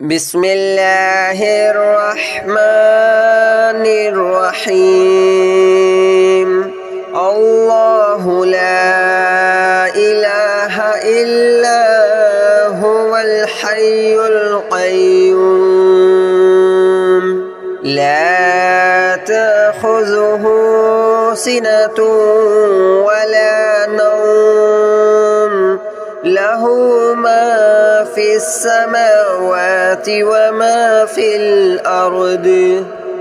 بسم الله الرحمن الرحيم الله لا إله إلا هو الحي القيوم لا تأخذه سنة ولا نوم له ما في السماوات وما في الأرض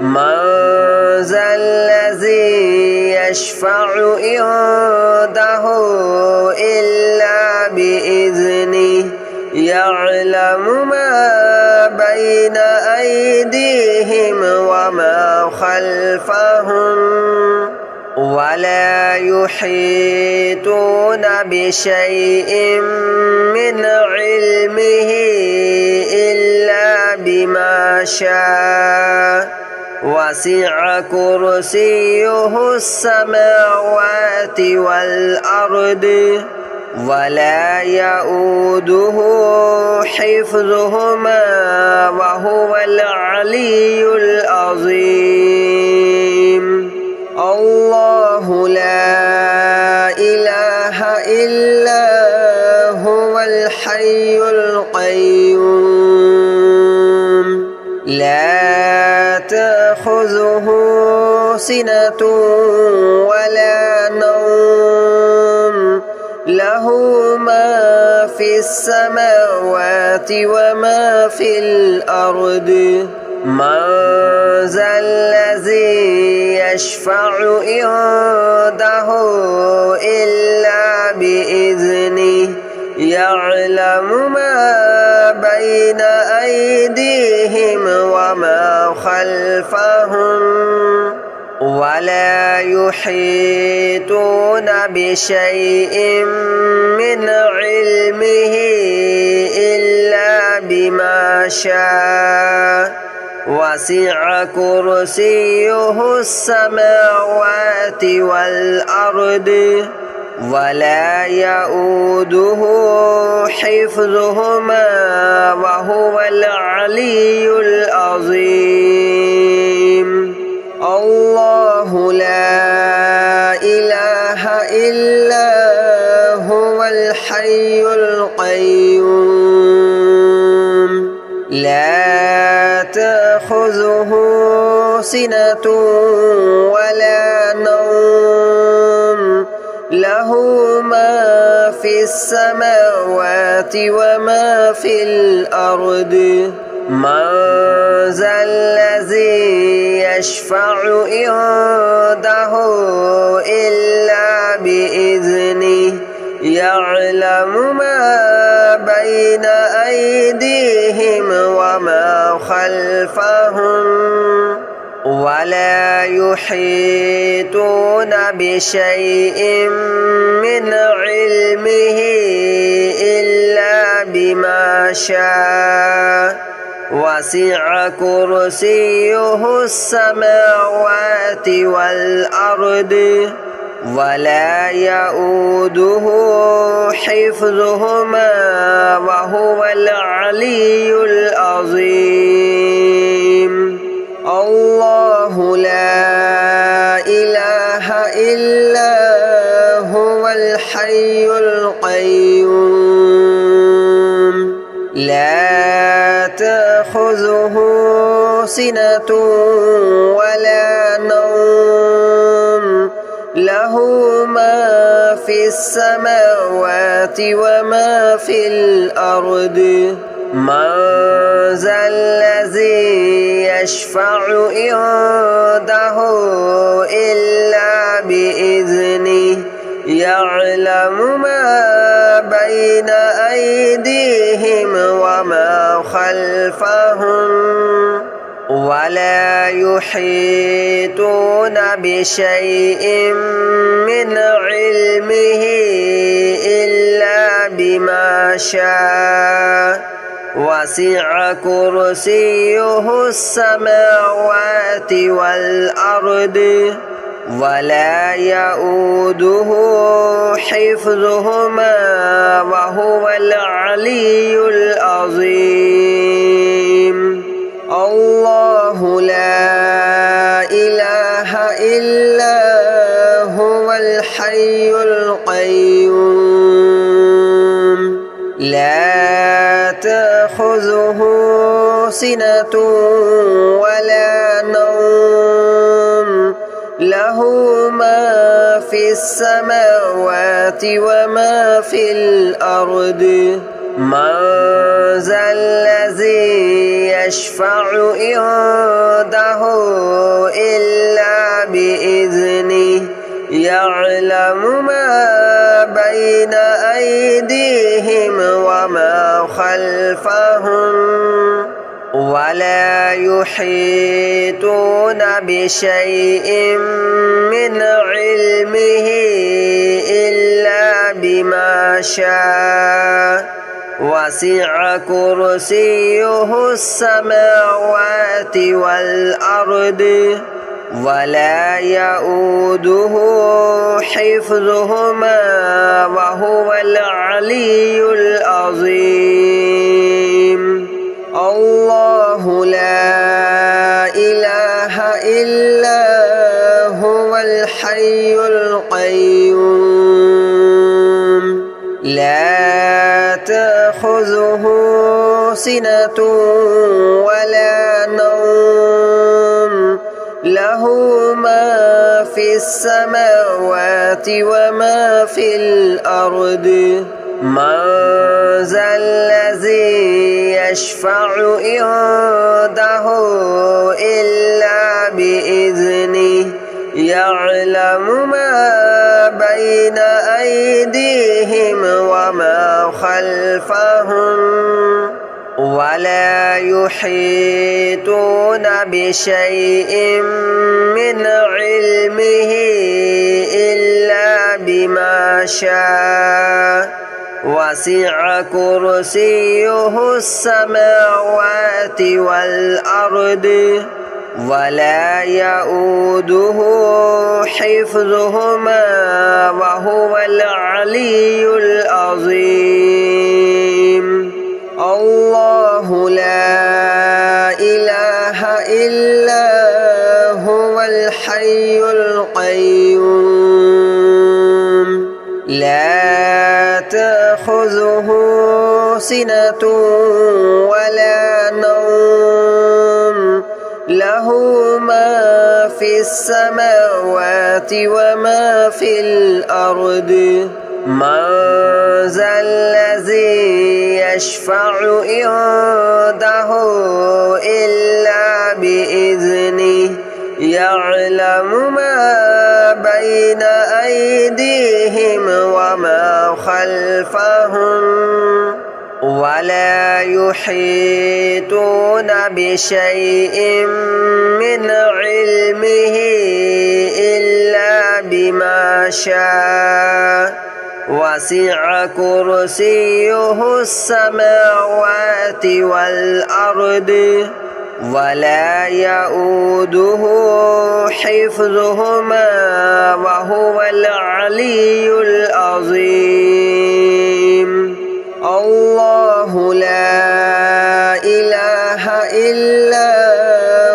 من ذا الذي يشفع عنده إلا بإذنه يعلم ما بين أيديهم وما خلفهم ولا يحيطون بشيء من علمه إلا بما شاء وسع كرسيه السماوات والأرض ولا يؤوده حفظهما وهو العلي العظيم الله لا إله إلا هو الحي القيوم لا تأخذه سنة ولا نوم له ما في السماوات وما في الأرض من ذا الذي يشفع عنده إلا بإذنه يعلم ما بين أيديهم وما خلفهم ولا يحيطون بشيء من علمه إلا بما شاء وسع كرسيه السماوات والأرض ولا يؤوده حفظهما وهو العلي العظيم الله لا إله إلا هو الحي القيوم لا تأخذه سنة ولا نوم له ما في السماوات وما في الأرض من ذا الذي يشفع عنده إلا بإذنه يعلم ما بين أيديهم وما خلفهم ولا يحيطون بشيء من علمه إلا بما شاء وسع كرسيه السماوات والأرض ولا يؤوده حفظهما وهو العلي العظيم الله لا إله إلا هو الحي القيوم لا تأخذه سنة ولا نوم له ما في السماوات وما في الأرض من ذا الذي يشفع عنده إلا بإذنه يعلم ما بين أيديهم وما خلفهم ولا يحيطون بشيء من علمه إلا بما شاء وسع كرسيه السماوات والأرض ولا يؤوده حفظهما وهو العلي العظيم. تأخذه سنة ولا نوم له ما في السماوات وما في الأرض من ذا الذي يشفع عنده إلا بإذنه يعلم ما بين أيديهم وما خلفهم ولا يحيطون بشيء من علمه إلا بما شاء وسع كرسيه السماوات والأرض ولا يؤوده حفظهما وهو العلي العظيم الله لا إله إلا هو الحي القيوم لا تأخذه سنة ولا نوم له ما في السماوات وما في الأرض من ذا الذي يشفع عنده إلا بإذنه يعلم ما بين أيديهم وما خلفهم ولا يحيطون بشيء من علمه إلا بما شاء وسع كرسيه السماوات والأرض ولا يؤوده حفظهما وهو العلي العظيم الله لا إله إلا هو الحي القيوم لا تأخذه سنة ولا نوم له ما في السماوات وما في الأرض من ذا الذي يشفع عنده إلا بإذنه يعلم ما بين أيديهم وما خلفهم ولا يحيطون بشيء من علمه إلا بما شاء وسع كرسيه السماوات والأرض ولا يؤوده حفظهما وهو العلي العظيم الله لا إله إلا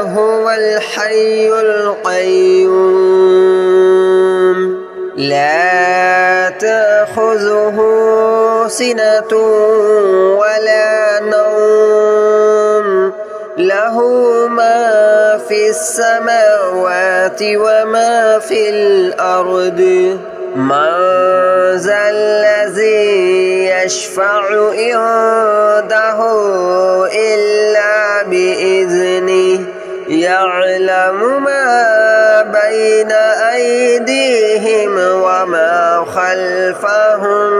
هو الحي القيوم لا تأخذه سنة ولا نوم له ما في السماوات وما في الأرض من ذا الذي يشفع عنده إلا بإذنه يعلم ما بين أيديهم وما خلفهم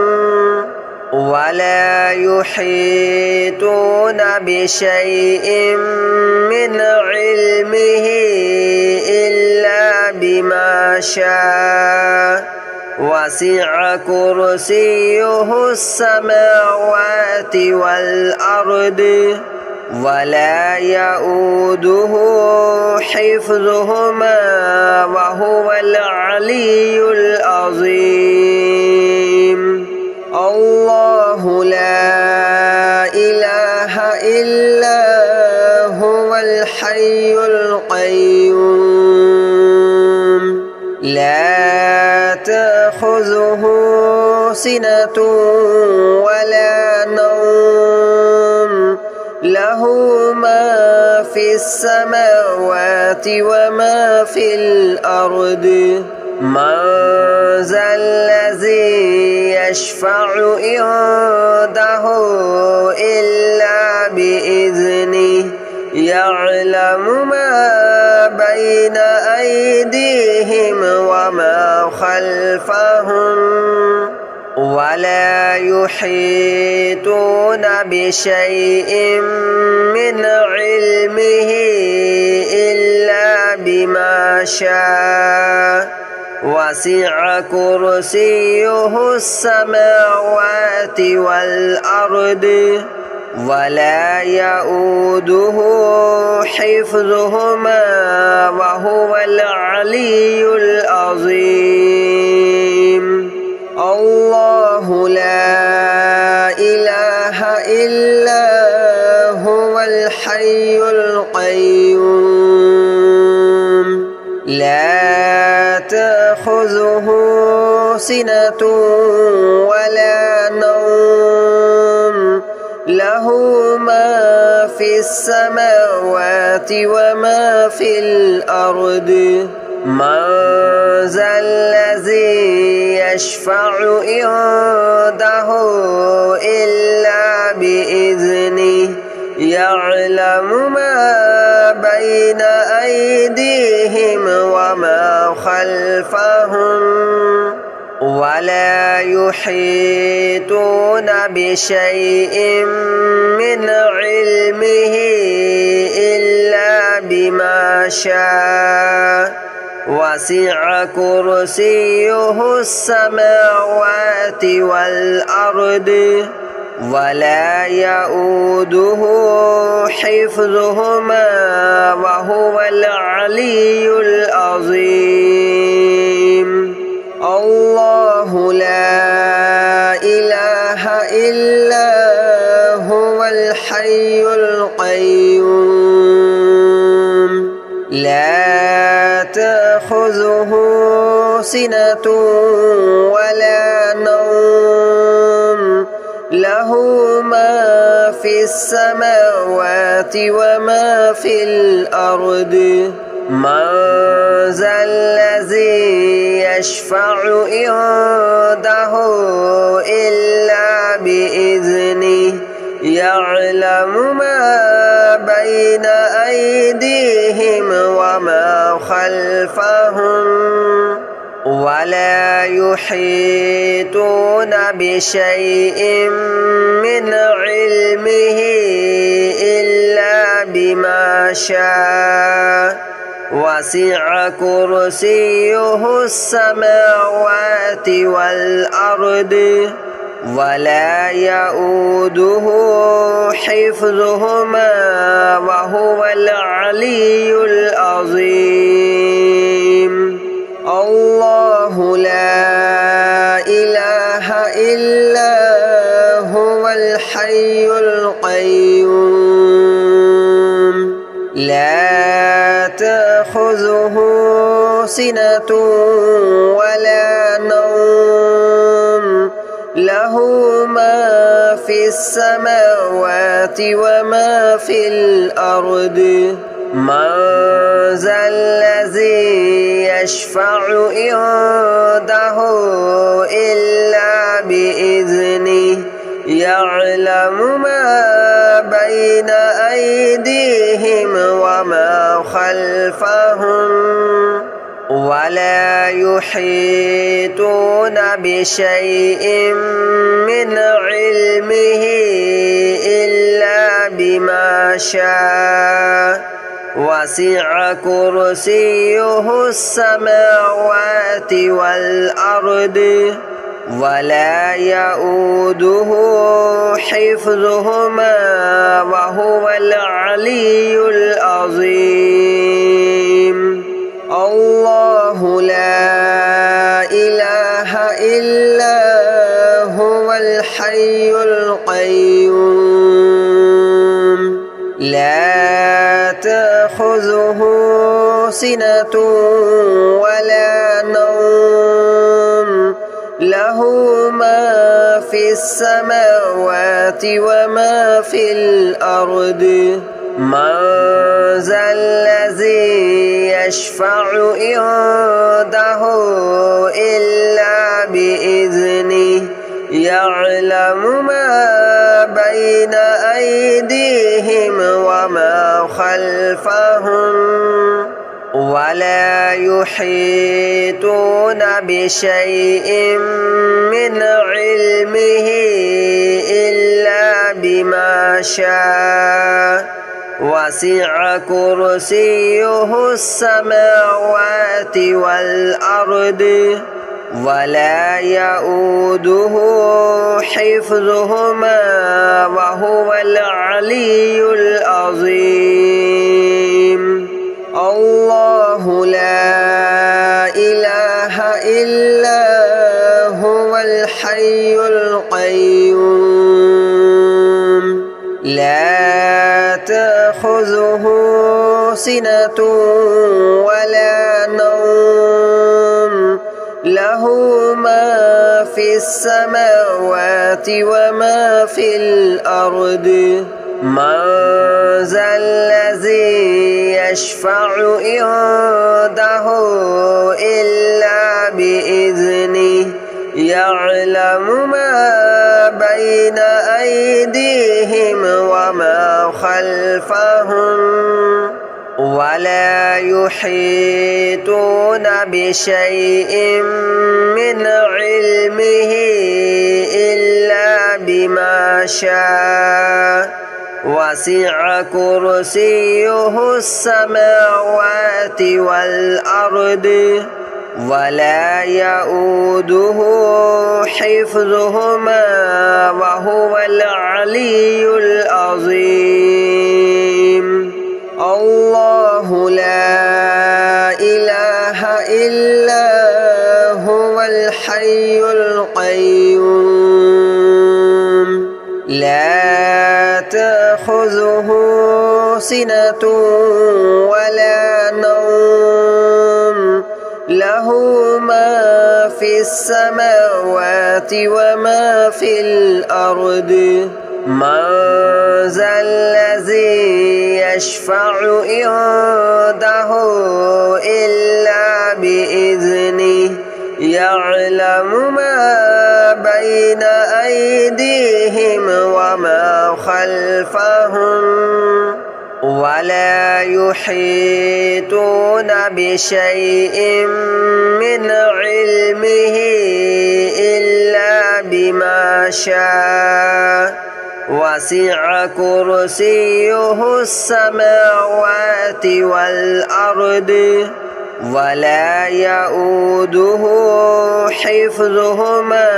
ولا يحيطون بشيء من علمه إلا بما شاء وسع كرسيه السماوات والأرض ولا يؤوده حفظهما وهو العلي العظيم الله لا إله إلا هو الحي القيوم لا تأخذه سنة ولا نوم له له ما في السماوات وما في الأرض من ذا الذي يشفع عنده إلا بإذنه يعلم ما بين أيديهم وما خلفهم ولا يحيطون بشيء من علمه إلا بما شاء وسع كرسيه السماوات والأرض ولا يؤوده حفظهما وهو العلي العظيم الله لا إله إلا هو الحي القيوم لا تأخذه سنة ولا نوم له ما في السماوات وما في الأرض من ذا الذي يشفع عنده إلا بإذنه يعلم ما بين أيديهم وما خلفهم ولا يحيطون بشيء من علمه إلا بما شاء وسع كرسيه السماوات والأرض ولا يؤوده حفظهما وهو العلي العظيم الله لا إله إلا هو الحي القيوم لا تأخذه سنة ولا نوم له ما في السماوات وما في الأرض من ذا الذي يشفع عنده إلا بإذنه يعلم ما بين أيديهم وما خلفهم ولا يحيطون بشيء من علمه إلا بما شاء وسع كرسيه السماوات والأرض ولا يؤوده حفظهما وهو العلي العظيم الله لا إله إلا هو الحي القيوم لا تأخذه سنة ولا نوم له ما في السماوات وما في الأرض من ذا الذي يشفع عنده إلا بإذنه يعلم ما بين أيديهم وما خلفهم ولا يحيطون بشيء من علمه إلا بما شاء وسع كرسيه السماوات والأرض ولا يؤوده حفظهما وهو العلي العظيم الله لا إله إلا هو الحي القيوم لا تأخذه سنة ولا نوم له له ما في السماوات وما في الأرض من ذا الذي يشفع عنده إلا بإذنه يعلم ما بين أيديهم وما خلفهم ولا يحيطون بشيء من علمه إلا بما شاء وسع كرسيه السماوات والأرض ولا يؤوده حفظهما وهو العلي العظيم الله لا إله إلا هو الحي القيوم لا تأخذه سنة ولا نوم له ما في السماوات وما في الأرض من ذا الذي يشفع عنده إلا بإذنه يعلم ما بين أيديهم وما خلفهم ولا يحيطون بشيء من علمه إلا بما شاء وسع كرسيه السماوات والأرض ولا يؤوده حفظهما وهو العلي العظيم الله لا إله إلا هو الحي القيوم لا تأخذه سنة ولا نوم له ما في السماوات وما في الأرض من ذا الذي يشفع عنده إلا بإذنه يعلم ما بين أيديهم وما خلفهم ولا يحيطون بشيء من علمه إلا بما شاء وسع كرسيه السماوات والأرض ولا يؤوده حفظهما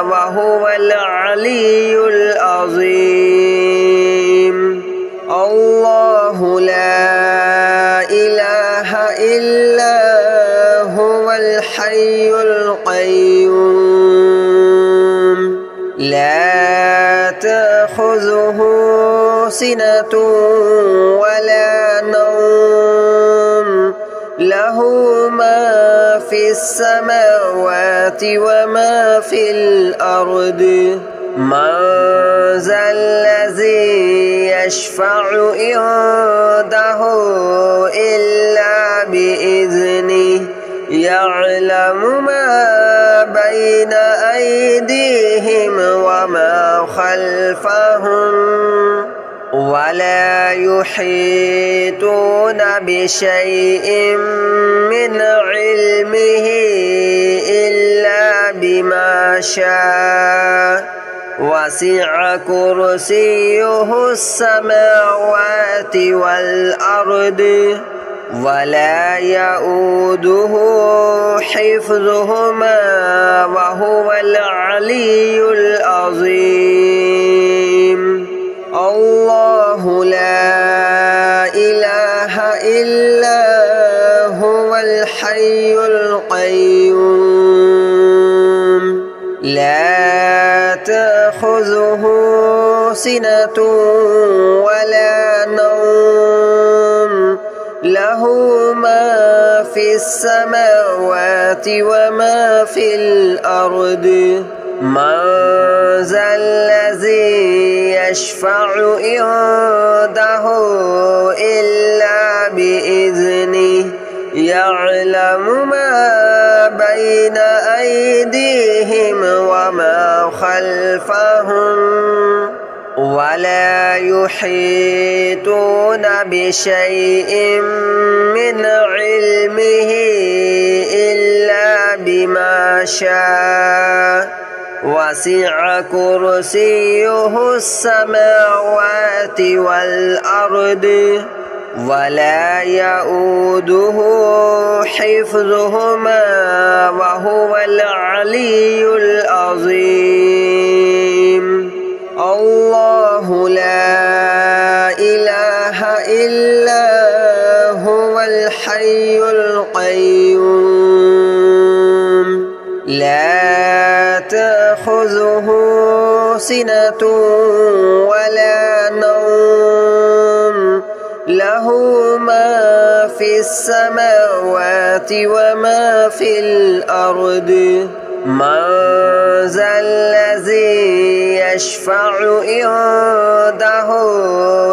وهو العلي العظيم الله لا إله إلا هو الحي القيوم لا تأخذه سنة ولا نوم له ما في السماوات وما في الأرض من ذا الذي يشفع عنده إلا بإذنه يعلم ما بين أيديهم وما خلفهم ولا يحيطون بشيء من علمه إلا بما شاء وسع كرسيه السماوات والأرض ولا يؤوده حفظهما وهو العلي العظيم الله لا إله إلا هو الحي القيوم لا تأخذه سنة ولا نوم له ما في السماوات وما في الأرض من ذا الذي يشفع عنده إلا بإذنه يعلم ما بين أيديهم وما خلفهم ولا يحيطون بشيء من علمه إلا بما شاء وسع كرسيه السماوات والأرض ولا يؤوده حفظهما وهو العلي العظيم الله لا إله إلا هو الحي القيوم لا تأخذه سنة ولا نوم له ما في السماوات وما في الأرض من ذا الذي يشفع عنده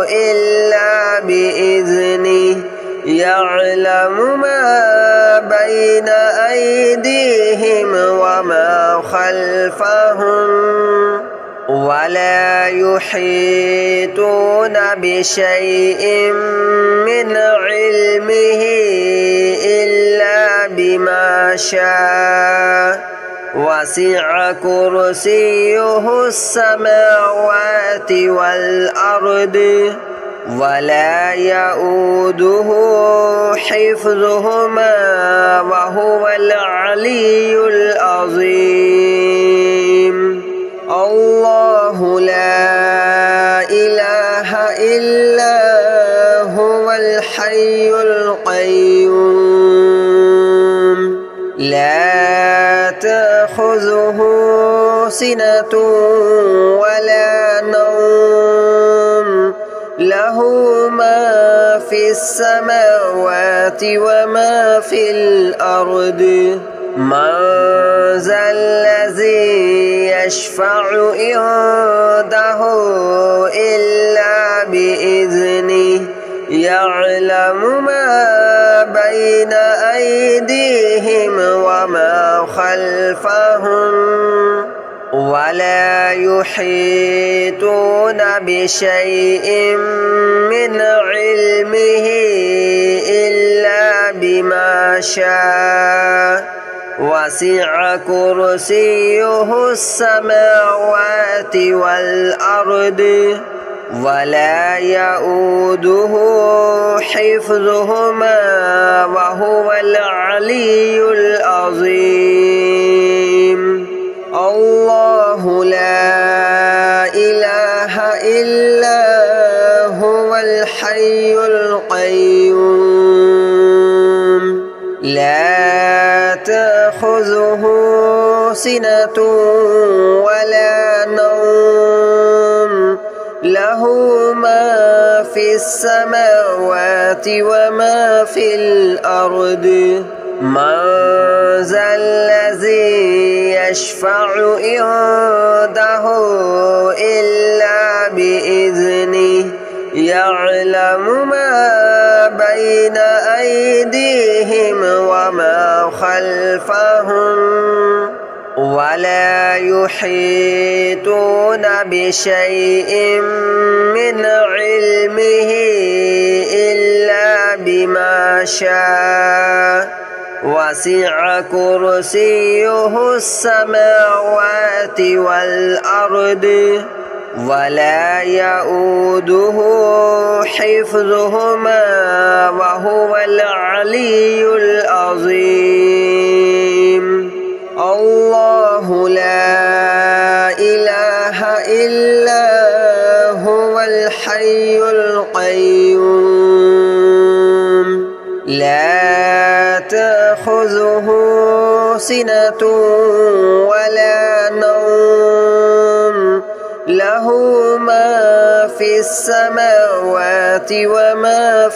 إلا بإذنه يعلم ما بين أيديهم وما خلفهم ولا يحيطون بشيء من علمه إلا بما شاء وسع كرسيه السماوات والأرض ولا يؤوده حفظهما وهو العلي العظيم الله لا إله إلا هو الحي القيوم لا تأخذه سنة ولا نوم له ما في السماوات وما في الأرض من ذا الذي يشفع عنده إلا بإذنه يعلم ما بين أيديهم وما خلفهم ولا يحيطون بشيء من علمه إلا بما شاء وسع كرسيه السماوات والأرض ولا يؤوده حفظهما وهو العلي العظيم الله لا إله إلا هو الحي القيوم لا تأخذه سنة ولا نوم له ما في السماوات وما في الأرض من ذا الذي يشفع عنده إلا بإذنه يعلم ما بين أيديهم وما خلفهم ولا يحيطون بشيء من علمه إلا بما شاء وسع كرسيه السماوات والأرض ولا يؤوده حفظهما وهو العلي العظيم الله لا إله إلا هو الحي القيوم لا تأخذه سنة ولا نوم له ما في السماوات وما في